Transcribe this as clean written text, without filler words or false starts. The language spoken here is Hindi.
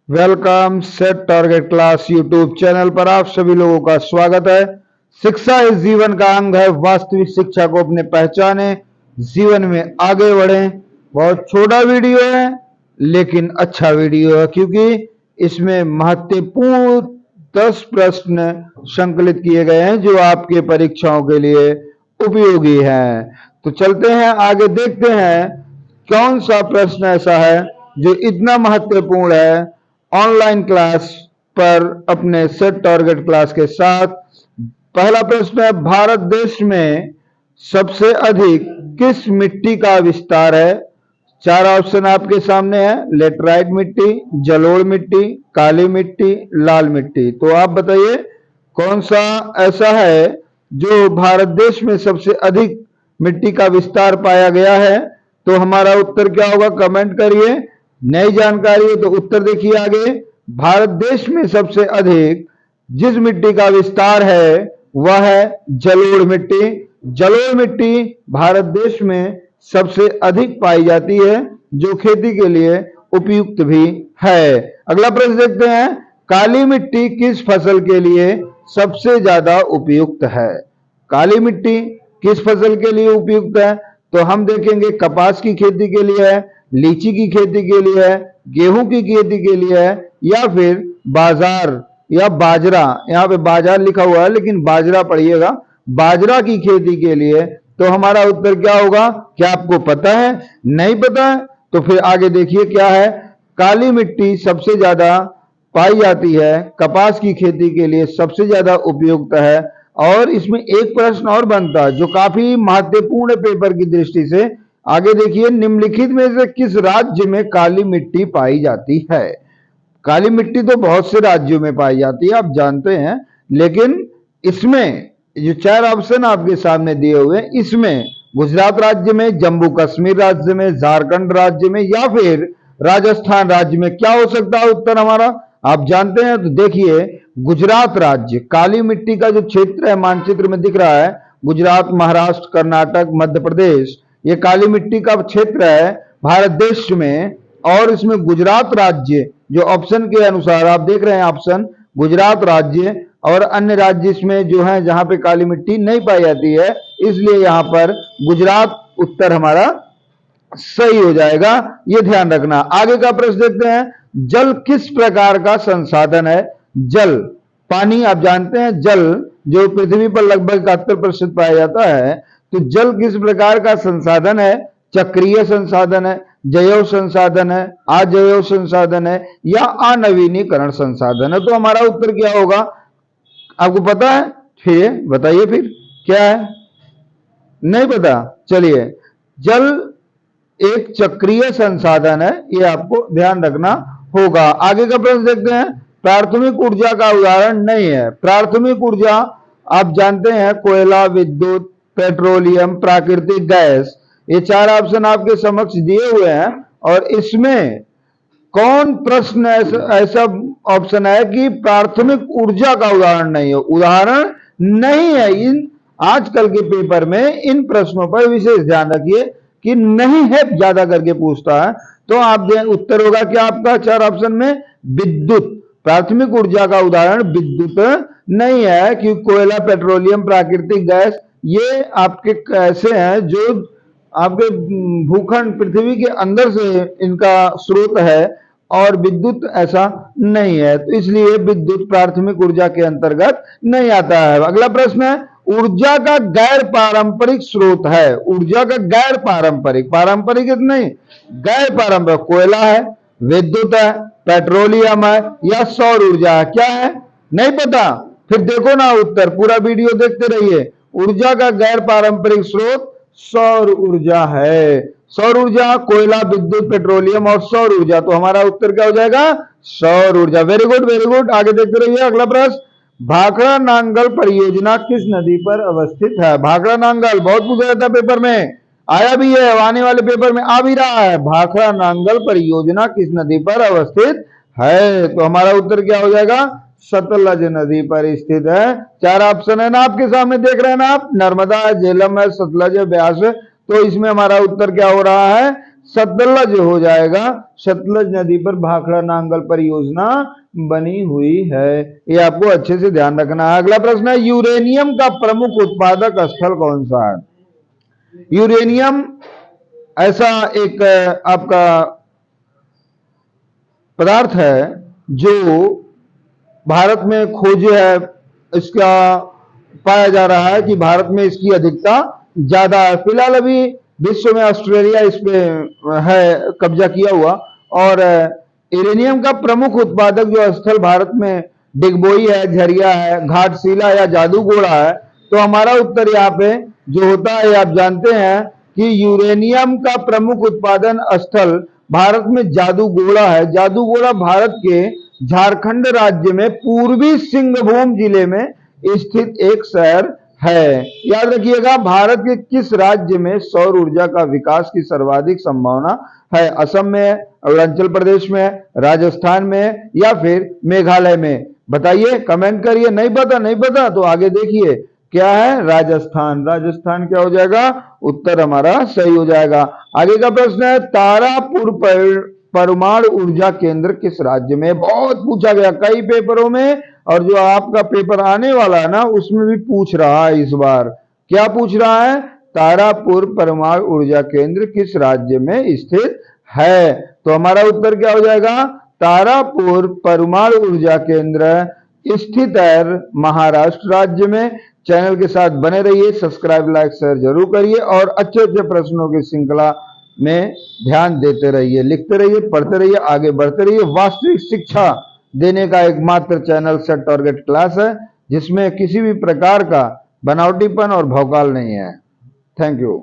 Welcome set target class YouTube channel पर आप सभी लोगों का स्वागत है। शिक्षा इस जीवन का अंग है। वास्तविक शिक्षा को अपने पहचाने, जीवन में आगे बढ़े। बहुत छोटा वीडियो है लेकिन अच्छा वीडियो है, क्योंकि इसमें महत्वपूर्ण 10 प्रश्न संकलित किए गए हैं जो आपके परीक्षाओं के लिए उपयोगी हैं। तो चलते हैं आगे, देखते हैं कौन सा प्रश्न ऐसा है जो इतना महत्वपूर्ण है ऑनलाइन क्लास पर अपने सेट टारगेट क्लास के साथ। पहला प्रश्न है, भारत देश में सबसे अधिक किस मिट्टी का विस्तार है? 4 ऑप्शन आपके सामने है, लेटराइट मिट्टी, जलोढ़ मिट्टी, काली मिट्टी, लाल मिट्टी। तो आप बताइए कौन सा ऐसा है जो भारत देश में सबसे अधिक मिट्टी का विस्तार पाया गया है। तो हमारा उत्तर क्या होगा, कमेंट करिए। नई जानकारी है तो उत्तर देखिए आगे। भारत देश में सबसे अधिक जिस मिट्टी का विस्तार है वह है जलोढ़ मिट्टी। जलोढ़ मिट्टी भारत देश में सबसे अधिक पाई जाती है, जो खेती के लिए उपयुक्त भी है। अगला प्रश्न देखते हैं, काली मिट्टी किस फसल के लिए सबसे ज्यादा उपयुक्त है? काली मिट्टी किस फसल के लिए उपयुक्त है? तो हम देखेंगे कपास की खेती के लिए है, लीची की खेती के लिए है, गेहूं की खेती के लिए है, या फिर बाजार या बाजरा, यहाँ पे बाजार लिखा हुआ है लेकिन बाजरा पढ़िएगा, बाजरा की खेती के लिए। तो हमारा उत्तर क्या होगा? क्या आपको पता है? नहीं पता है तो फिर आगे देखिए क्या है। काली मिट्टी सबसे ज्यादा पाई जाती है कपास की खेती के लिए, सबसे ज्यादा उपयुक्त है। और इसमें एक प्रश्न और बनता है जो काफी महत्वपूर्ण है पेपर की दृष्टि से। आगे देखिए, निम्नलिखित में से किस राज्य में काली मिट्टी पाई जाती है? काली मिट्टी तो बहुत से राज्यों में पाई जाती है, आप जानते हैं, लेकिन इसमें जो 4 ऑप्शन आपके सामने दिए हुए हैं, इसमें गुजरात राज्य में, जम्मू कश्मीर राज्य में, झारखंड राज्य में, या फिर राजस्थान राज्य में। क्या हो सकता है उत्तर हमारा, आप जानते हैं? तो देखिए, गुजरात राज्य, काली मिट्टी का जो क्षेत्र है मानचित्र में दिख रहा है, गुजरात, महाराष्ट्र, कर्नाटक, मध्य प्रदेश, ये काली मिट्टी का क्षेत्र है भारत देश में। और इसमें गुजरात राज्य जो ऑप्शन के अनुसार आप देख रहे हैं, ऑप्शन गुजरात राज्य और अन्य राज्य इसमें जो है जहां पे काली मिट्टी नहीं पाई जाती है, इसलिए यहां पर गुजरात उत्तर हमारा सही हो जाएगा, ये ध्यान रखना। आगे का प्रश्न देखते हैं, जल किस प्रकार का संसाधन है? जल, पानी, आप जानते हैं जल जो पृथ्वी पर लगभग 71% पाया जाता है। तो जल किस प्रकार का संसाधन है? चक्रीय संसाधन है, जैव संसाधन है, अजैव संसाधन है, या अनवीनीकरण संसाधन है? तो हमारा उत्तर क्या होगा, आपको पता है? फिर बताइए, फिर क्या है? नहीं पता? चलिए, जल एक चक्रीय संसाधन है, ये आपको ध्यान रखना होगा। आगे का प्रश्न देखते हैं, प्राथमिक ऊर्जा का उदाहरण नहीं है। प्राथमिक ऊर्जा आप जानते हैं कोयला, विद्युत, पेट्रोलियम, प्राकृतिक गैस, ये 4 ऑप्शन आपके समक्ष दिए हुए हैं। और इसमें कौन प्रश्न ऐसा ऑप्शन है कि प्राथमिक ऊर्जा का उदाहरण नहीं है? उदाहरण नहीं है। इन आजकल के पेपर में इन प्रश्नों पर विशेष ध्यान रखिए कि नहीं है, ज्यादा करके पूछता है। तो आप उत्तर होगा क्या आपका 4 ऑप्शन में? विद्युत। प्राथमिक ऊर्जा का उदाहरण विद्युत नहीं है, क्योंकि कोयला, पेट्रोलियम, प्राकृतिक गैस ये आपके ऐसे हैं जो आपके भूखंड पृथ्वी के अंदर से इनका स्रोत है, और विद्युत ऐसा नहीं है, तो इसलिए विद्युत प्राथमिक ऊर्जा के अंतर्गत नहीं आता है। अगला प्रश्न है, ऊर्जा का गैर पारंपरिक स्रोत है। ऊर्जा का गैर पारंपरिक, पारंपरिक नहीं, गैर पारंपरिक, कोयला है, विद्युत है, पेट्रोलियम है, या सौर ऊर्जा है? क्या है? नहीं पता? फिर देखो ना उत्तर, पूरा वीडियो देखते रहिए। ऊर्जा का गैर पारंपरिक स्रोत सौर ऊर्जा है। सौर ऊर्जा, कोयला, विद्युत, पेट्रोलियम और सौर ऊर्जा। तो हमारा उत्तर क्या हो जाएगा? सौर ऊर्जा। Very good, very good. आगे देखते रहिए। अगला प्रश्न, भाखड़ा नांगल परियोजना किस नदी पर अवस्थित है? भाखड़ा नांगल बहुत पूछा जाता है पेपर में, आया भी है, आने वाले पेपर में आ भी रहा है। भाखड़ा नांगल परियोजना किस नदी पर अवस्थित है? तो हमारा उत्तर क्या हो जाएगा? सतलज नदी पर स्थित है। 4 ऑप्शन है ना आपके सामने, देख रहे हैं ना आप, नर्मदा है, झेलम है, सतलज है, ब्यास है। तो इसमें हमारा उत्तर क्या हो रहा है? सतलज हो जाएगा। सतलज नदी पर भाखड़ा नांगल परियोजना बनी हुई है। ये आपको अच्छे से ध्यान रखना है। अगला प्रश्न है, यूरेनियम का प्रमुख उत्पादक स्थल कौन सा है? यूरेनियम ऐसा एक आपका पदार्थ है जो भारत में खोज है, इसका पाया जा रहा है कि भारत में इसकी अधिकता ज्यादा है। फिलहाल अभी विश्व में ऑस्ट्रेलिया इस पे है कब्जा किया हुआ। और यूरेनियम का प्रमुख उत्पादक जो स्थल भारत में डिगबोई है, झरिया है, घाटशिला या जादूगोड़ा है। तो हमारा उत्तर यहाँ पे जो होता है, आप जानते हैं कि यूरेनियम का प्रमुख उत्पादन स्थल भारत में जादूगोड़ा है। जादूगोड़ा भारत के झारखंड राज्य में पूर्वी सिंहभूम जिले में स्थित एक शहर है। याद रखिएगा, भारत के किस राज्य में सौर ऊर्जा का विकास की सर्वाधिक संभावना है? असम में, अरुणाचल प्रदेश में, राजस्थान में या फिर मेघालय में? बताइए, कमेंट करिए। नहीं पता तो आगे देखिए क्या है, राजस्थान। राजस्थान क्या हो जाएगा? उत्तर हमारा सही हो जाएगा। आगे का प्रश्न है, तारापुर परमाणु ऊर्जा केंद्र किस राज्य में? बहुत पूछा गया कई पेपरों में, और जो आपका पेपर आने वाला है ना उसमें भी पूछ रहा है इस बार। क्या पूछ रहा है? तारापुर परमाणु ऊर्जा केंद्र किस राज्य में स्थित है? तो हमारा उत्तर क्या हो जाएगा? तारापुर परमाणु ऊर्जा केंद्र स्थित है महाराष्ट्र राज्य में। चैनल के साथ बने रहिए, सब्सक्राइब, लाइक, शेयर जरूर करिए और अच्छे अच्छे प्रश्नों की श्रृंखला में ध्यान देते रहिए, लिखते रहिए, पढ़ते रहिए, आगे बढ़ते रहिए। वास्तविक शिक्षा देने का एकमात्र चैनल सेट टारगेट क्लास है, जिसमें किसी भी प्रकार का बनावटीपन और भौकाल नहीं है। Thank you.